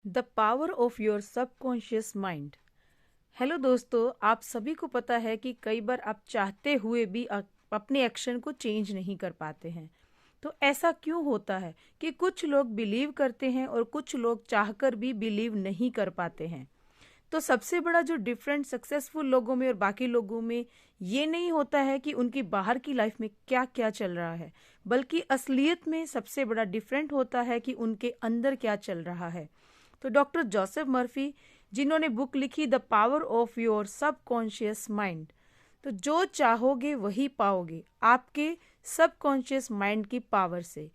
The power of your subconscious mind. Hello दोस्तों, आप सभी को पता है कि कई बार आप चाहते हुए भी अपने एक्शन को चेंज नहीं कर पाते हैं। तो ऐसा क्यों होता है कि कुछ लोग बिलीव करते हैं और कुछ लोग चाहकर भी बिलीव नहीं कर पाते हैं। तो सबसे बड़ा जो डिफरेंट सक्सेसफुल लोगों में और बाकी लोगों में ये नहीं होता है कि उनकी बाहर की लाइफ में क्या क्या चल रहा है, बल्कि असलियत में सबसे बड़ा डिफरेंट होता है कि उनके अंदर क्या चल रहा है। तो डॉक्टर जोसेफ मर्फी, जिन्होंने बुक लिखी the power of your subconscious mind, तो जो चाहोगे वही पाओगे आपके सबकॉन्शियस माइंड की पावर से।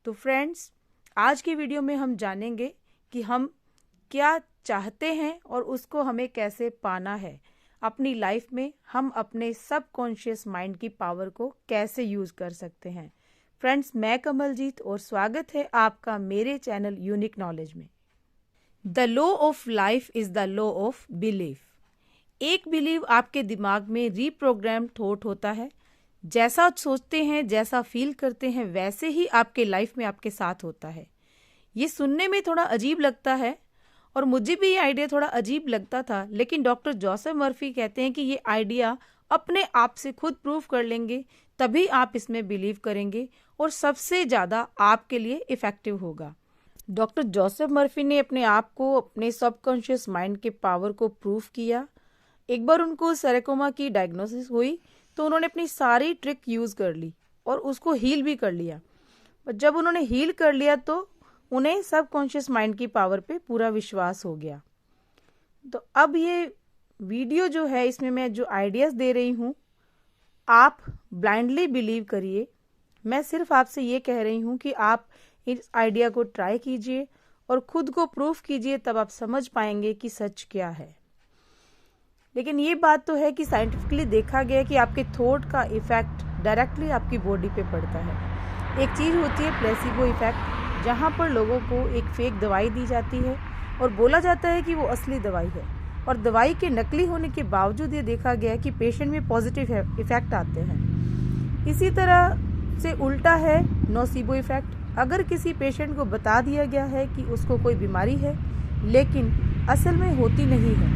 तो फ्रेंड्स, आज की वीडियो में हम जानेंगे कि हम क्या चाहते हैं और उसको हमें कैसे पाना है अपनी लाइफ में। हम अपने सबकॉन्शियस माइंड की पावर को कैसे यूज कर सकते हैं। फ्रेंड्स, मैं कमलजीत और स्वागत है आपका मेरे चैनल यूनिक नॉलेज में। The law of life is the law of belief. एक बिलीव आपके दिमाग में रीप्रोग्राम थॉट होता है। जैसा सोचते हैं, जैसा फील करते हैं, वैसे ही आपके लाइफ में आपके साथ होता है। ये सुनने में थोड़ा अजीब लगता है और मुझे भी ये आइडिया थोड़ा अजीब लगता था, लेकिन डॉक्टर जोसेफ मर्फी कहते हैं कि ये आइडिया अपने आप से खुद प्रूव कर लेंगे, तभी आप इसमें बिलीव करेंगे और सबसे ज़्यादा आपके लिए इफेक्टिव होगा। डॉक्टर जोसेफ मर्फी ने अपने आप को, अपने सबकॉन्शियस माइंड के पावर को प्रूव किया। एक बार उनको सैरेकोमा की डायग्नोसिस हुई तो उन्होंने अपनी सारी ट्रिक यूज़ कर ली और उसको हील भी कर लिया। पर जब उन्होंने हील कर लिया तो उन्हें सबकॉन्शियस माइंड की पावर पे पूरा विश्वास हो गया। तो अब ये वीडियो जो है, इसमें मैं जो आइडियाज़ दे रही हूँ, आप ब्लाइंडली बिलीव करिए। मैं सिर्फ आपसे ये कह रही हूँ कि आप इस आइडिया को ट्राई कीजिए और खुद को प्रूफ कीजिए, तब आप समझ पाएंगे कि सच क्या है। लेकिन ये बात तो है कि साइंटिफिकली देखा गया है कि आपके थॉट का इफेक्ट डायरेक्टली आपकी बॉडी पे पड़ता है। एक चीज़ होती है प्लेसिबो इफेक्ट, जहाँ पर लोगों को एक फेक दवाई दी जाती है और बोला जाता है कि वो असली दवाई है, और दवाई के नकली होने के बावजूद ये देखा गया है कि पेशेंट में पॉजिटिव इफेक्ट आते हैं। इसी तरह से उल्टा है नोसिबो इफेक्ट। अगर किसी पेशेंट को बता दिया गया है कि उसको कोई बीमारी है, लेकिन असल में होती नहीं है,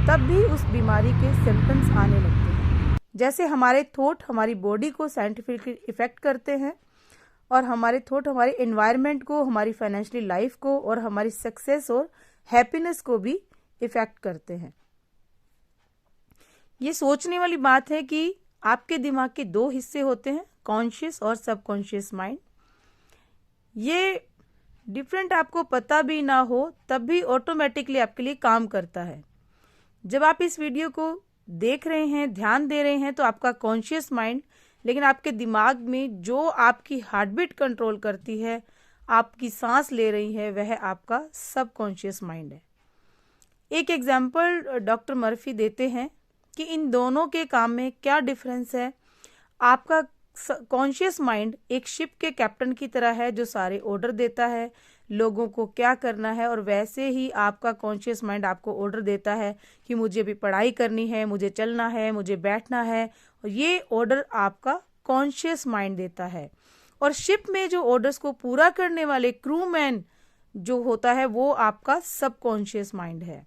तब भी उस बीमारी के सिम्टम्स आने लगते हैं। जैसे हमारे थॉट हमारी बॉडी को साइंटिफिकली इफेक्ट करते हैं और हमारे थॉट हमारे एनवायरनमेंट को, हमारी फाइनेंशियली लाइफ को और हमारी सक्सेस और हैप्पीनेस को भी इफेक्ट करते हैं। ये सोचने वाली बात है कि आपके दिमाग के दो हिस्से होते हैं, कॉन्शियस और सबकॉन्शियस माइंड। ये डिफरेंट आपको पता भी ना हो तब भी ऑटोमेटिकली आपके लिए काम करता है। जब आप इस वीडियो को देख रहे हैं, ध्यान दे रहे हैं, तो आपका कॉन्शियस माइंड, लेकिन आपके दिमाग में जो आपकी हार्ट बीट कंट्रोल करती है, आपकी सांस ले रही है, वह आपका सबकॉन्शियस माइंड है। एक एग्जाम्पल डॉक्टर मर्फी देते हैं कि इन दोनों के काम में क्या डिफरेंस है। आपका कॉन्शियस माइंड एक शिप के कैप्टन की तरह है जो सारे ऑर्डर देता है लोगों को क्या करना है, और वैसे ही आपका कॉन्शियस माइंड आपको ऑर्डर देता है कि मुझे भी पढ़ाई करनी है, मुझे चलना है, मुझे बैठना है, और ये ऑर्डर आपका कॉन्शियस माइंड देता है। और शिप में जो ऑर्डर्स को पूरा करने वाले क्रू मैन जो होता है, वो आपका सबकॉन्शियस माइंड है।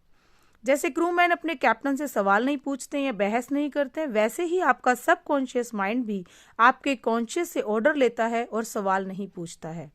जैसे क्रू मैन अपने कैप्टन से सवाल नहीं पूछते या बहस नहीं करते, वैसे ही आपका सबकॉन्शियस माइंड भी आपके कॉन्शियस से ऑर्डर लेता है और सवाल नहीं पूछता है।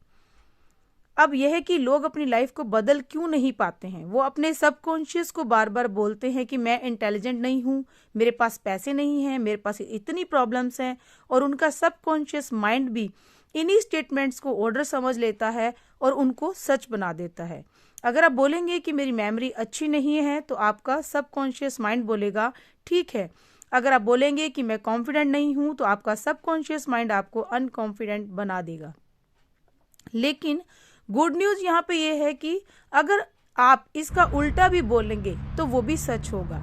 अब यह है कि लोग अपनी लाइफ को बदल क्यों नहीं पाते हैं। वो अपने सबकॉन्शियस को बार बार बोलते हैं कि मैं इंटेलिजेंट नहीं हूँ, मेरे पास पैसे नहीं हैं, मेरे पास इतनी प्रॉब्लम्स हैं, और उनका सबकॉन्शियस माइंड भी इन्हीं स्टेटमेंट्स को ऑर्डर समझ लेता है और उनको सच बना देता है। अगर आप बोलेंगे कि मेरी मेमोरी अच्छी नहीं है, तो आपका सबकॉन्शियस माइंड बोलेगा ठीक है। अगर आप बोलेंगे कि मैं कॉन्फिडेंट नहीं हूँ, तो आपका सबकॉन्शियस माइंड आपको अनकॉन्फिडेंट बना देगा। लेकिन गुड न्यूज़ यहाँ पे ये है कि अगर आप इसका उल्टा भी बोलेंगे तो वो भी सच होगा।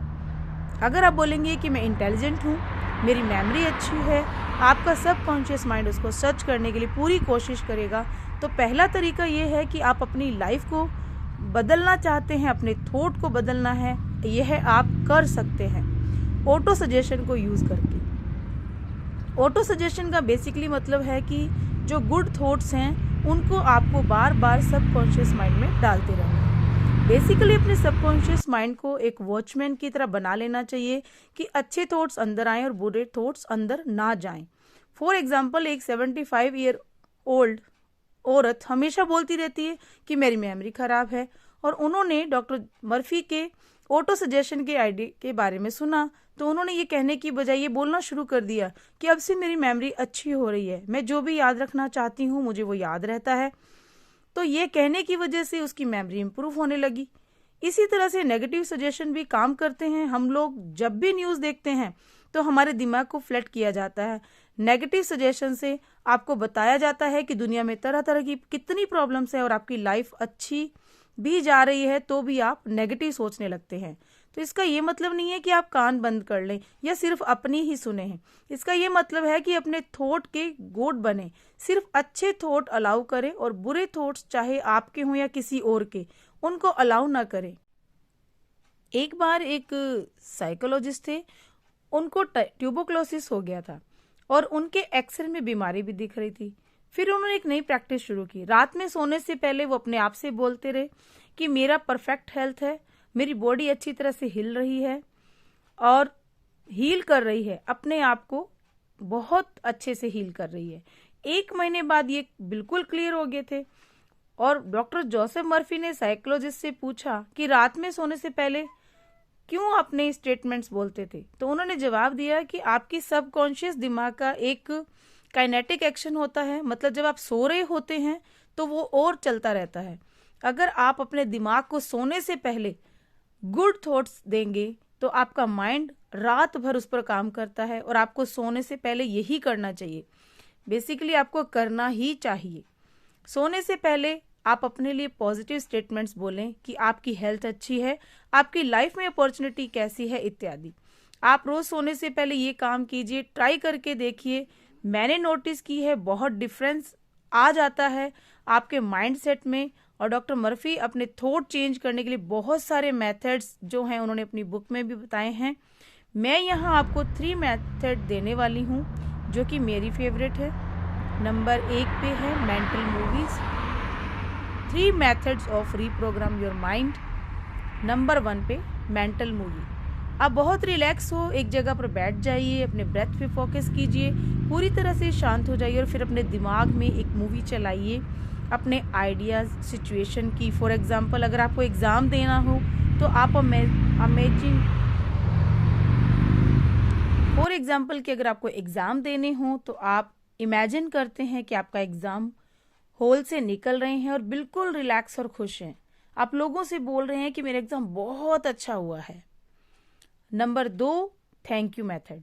अगर आप बोलेंगे कि मैं इंटेलिजेंट हूँ, मेरी मेमोरी अच्छी है, आपका सबकॉन्शियस माइंड उसको सच करने के लिए पूरी कोशिश करेगा। तो पहला तरीका ये है कि आप अपनी लाइफ को बदलना चाहते हैं, अपने थॉट को बदलना है, यह आप कर सकते हैं ऑटो सजेशन को यूज़ करके। ऑटो सजेशन का बेसिकली मतलब है कि जो गुड थॉट्स हैं उनको आपको बार बार सबकॉन्शियस माइंड में डालते रहना है। बेसिकली अपने सबकॉन्शियस माइंड को एक वॉचमैन की तरह बना लेना चाहिए कि अच्छे थॉट्स अंदर आएं और बुरे थॉट्स अंदर ना जाएं। फॉर एग्जाम्पल, एक 75 ईयर ओल्ड औरत हमेशा बोलती रहती है कि मेरी मेमोरी खराब है, और उन्होंने डॉक्टर मर्फी के ऑटो सजेशन के आइडिया के बारे में सुना, तो उन्होंने ये कहने की बजाय ये बोलना शुरू कर दिया कि अब से मेरी मेमोरी अच्छी हो रही है, मैं जो भी याद रखना चाहती हूँ मुझे वो याद रहता है। तो ये कहने की वजह से उसकी मेमोरी इंप्रूव होने लगी। इसी तरह से नेगेटिव सजेशन भी काम करते हैं। हम लोग जब भी न्यूज़ देखते हैं तो हमारे दिमाग को फ्लैट किया जाता है। नेगेटिव सजेशन से आपको बताया जाता है कि दुनिया में तरह तरह की कितनी प्रॉब्लम्स है और आपकी लाइफ अच्छी भी जा रही है तो भी आप नेगेटिव सोचने लगते हैं। तो इसका ये मतलब नहीं है कि आप कान बंद कर लें या सिर्फ अपनी ही सुने हैं। इसका ये मतलब है कि अपने थॉट के गोड बने, सिर्फ अच्छे थॉट अलाउ करें और बुरे थॉट्स चाहे आपके हों या किसी और के, उनको अलाउ ना करें। एक बार एक साइकोलॉजिस्ट थे, उनको ट्यूबरकुलोसिस हो गया था और उनके एक्सरे में बीमारी भी दिख रही थी। फिर उन्होंने एक नई प्रैक्टिस शुरू की। रात में सोने से पहले वो अपने आप से बोलते रहे कि मेरा परफेक्ट हेल्थ है, मेरी बॉडी अच्छी तरह से हिल रही है और हील कर रही है, अपने आप को बहुत अच्छे से हील कर रही है। 1 महीने बाद ये बिल्कुल क्लियर हो गए थे। और डॉक्टर जोसेफ मर्फी ने साइकोलॉजिस्ट से पूछा कि रात में सोने से पहले क्यों अपने स्टेटमेंट्स बोलते थे, तो उन्होंने जवाब दिया कि आपकी सबकॉन्शियस दिमाग का एक काइनेटिक एक्शन होता है, मतलब जब आप सो रहे होते हैं तो वो और चलता रहता है। अगर आप अपने दिमाग को सोने से पहले गुड थॉट्स देंगे तो आपका माइंड रात भर उस पर काम करता है और आपको सोने से पहले यही करना चाहिए। बेसिकली आपको करना ही चाहिए। सोने से पहले आप अपने लिए पॉजिटिव स्टेटमेंट्स बोलें कि आपकी हेल्थ अच्छी है, आपकी लाइफ में अपॉर्चुनिटी कैसी है इत्यादि। आप रोज सोने से पहले ये काम कीजिए, ट्राई करके देखिए। मैंने नोटिस की है बहुत डिफरेंस आ जाता है आपके माइंडसेट में। और डॉक्टर मर्फी अपने थॉट चेंज करने के लिए बहुत सारे मेथड्स जो हैं उन्होंने अपनी बुक में भी बताए हैं। मैं यहाँ आपको 3 मेथड देने वाली हूँ जो कि मेरी फेवरेट है। नंबर 1 पे है mental movies, 3 methods of reprogram your mind. Number 1 पे मेंटल मूवी। आप बहुत रिलैक्स हो, एक जगह पर बैठ जाइए, अपने ब्रेथ पे फोकस कीजिए, पूरी तरह से शांत हो जाइए और फिर अपने दिमाग में एक मूवी चलाइए अपने आइडियाज़ सिचुएशन की। फॉर एग्जांपल, अगर आपको एग्ज़ाम देना हो तो आप फॉर एग्जांपल कि अगर आपको एग्ज़ाम देने हो तो आप इमेजिन करते हैं कि आपका एग्ज़ाम हॉल से निकल रहे हैं और बिल्कुल रिलैक्स और खुश हैं। आप लोगों से बोल रहे हैं कि मेरा एग्ज़ाम बहुत अच्छा हुआ है। Number 2, thank you method.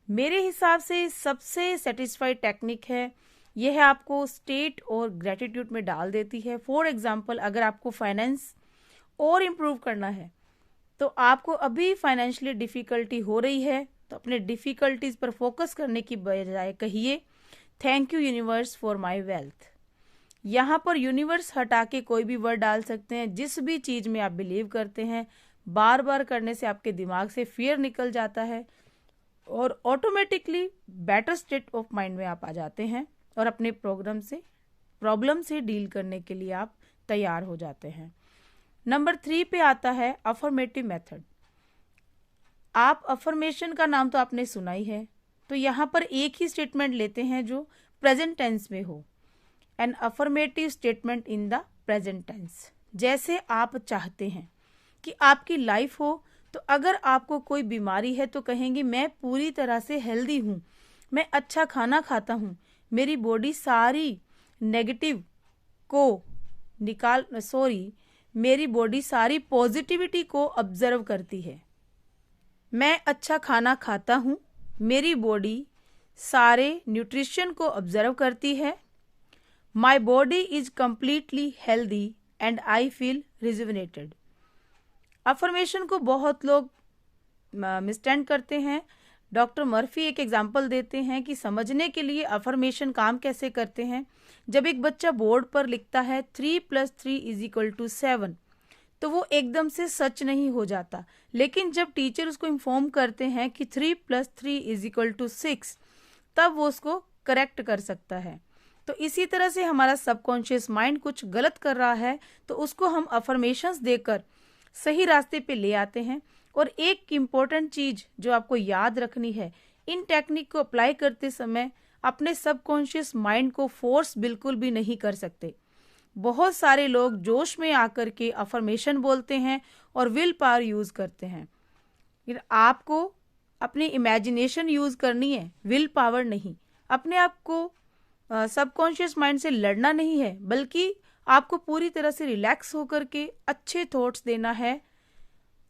मेरे हिसाब से सबसे सेटिस्फाइड टेक्निक है। यह है आपको स्टेट और ग्रेटिट्यूड में डाल देती है। फॉर एग्जांपल, अगर आपको फाइनेंस और इम्प्रूव करना है तो आपको अभी फाइनेंशियली डिफ़िकल्टी हो रही है तो अपने डिफ़िकल्टीज पर फोकस करने की बजाय कहिए thank you universe for my wealth. यहाँ पर यूनिवर्स हटा के कोई भी वर्ड डाल सकते हैं। जिस भी चीज़ में आप बिलीव करते हैं, बार बार करने से आपके दिमाग से फियर निकल जाता है और automatically better state of mind में आप आ जाते हैं और अपने प्रॉब्लम से डील करने के लिए आप तैयार हो जाते हैं। नंबर 3 पे आता है अफर्मेटिव मेथड। आप अफर्मेशन का नाम तो आपने सुना ही है, तो यहाँ पर एक ही स्टेटमेंट लेते हैं जो प्रेजेंट टेंस में हो। An affirmative statement in the present tense. जैसे आप चाहते हैं कि आपकी लाइफ हो, तो अगर आपको कोई बीमारी है तो कहेंगे मैं पूरी तरह से हेल्दी हूँ, मैं अच्छा खाना खाता हूँ, मेरी बॉडी सारी नेगेटिव को मेरी बॉडी सारी पॉजिटिविटी को ऑब्जर्व करती है। मैं अच्छा खाना खाता हूँ, मेरी बॉडी सारे न्यूट्रिशन को ऑब्जर्व करती है। My body is completely healthy and I feel rejuvenated. Affirmation को बहुत लोग मिसटेंड करते हैं। डॉक्टर मर्फी एक एग्जाम्पल देते हैं कि समझने के लिए अफर्मेशन काम कैसे करते हैं। जब एक बच्चा बोर्ड पर लिखता है 3 + 3 = 7, तो वो एकदम से सच नहीं हो जाता, लेकिन जब टीचर उसको इन्फॉर्म करते हैं कि 3 + 3 = 6, तब वो उसको करेक्ट कर सकता है। तो इसी तरह से हमारा सबकॉन्शियस माइंड कुछ गलत कर रहा है तो उसको हम अफर्मेशंस देकर सही रास्ते पे ले आते हैं। और एक इम्पॉर्टेंट चीज जो आपको याद रखनी है, इन टेक्निक को अप्लाई करते समय अपने सबकॉन्शियस माइंड को फोर्स बिल्कुल भी नहीं कर सकते। बहुत सारे लोग जोश में आकर के अफर्मेशन बोलते हैं और विल पावर यूज करते हैं। फिर आपको अपनी इमेजिनेशन यूज करनी है, विल पावर नहीं। अपने आप को सबकॉन्शियस माइंड से लड़ना नहीं है, बल्कि आपको पूरी तरह से रिलैक्स होकर के अच्छे थॉट्स देना है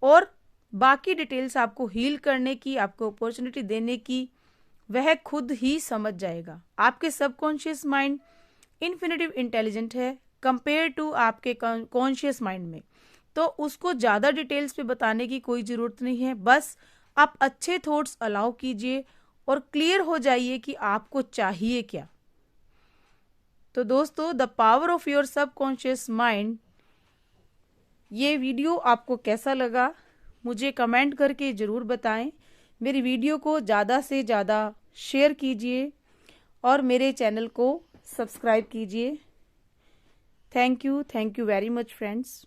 और बाकी डिटेल्स आपको हील करने की, आपको अपॉर्चुनिटी देने की, वह खुद ही समझ जाएगा। आपके सबकॉन्शियस माइंड इन्फिनिटिव इंटेलिजेंट है कंपेयर टू आपके कॉन्शियस माइंड में, तो उसको ज़्यादा डिटेल्स पे बताने की कोई ज़रूरत नहीं है। बस आप अच्छे थॉट्स अलाउ कीजिए और क्लियर हो जाइए कि आपको चाहिए क्या। तो दोस्तों, the power of your subconscious mind, ये वीडियो आपको कैसा लगा मुझे कमेंट करके ज़रूर बताएं। मेरी वीडियो को ज़्यादा से ज़्यादा शेयर कीजिए और मेरे चैनल को सब्सक्राइब कीजिए। Thank you very much friends.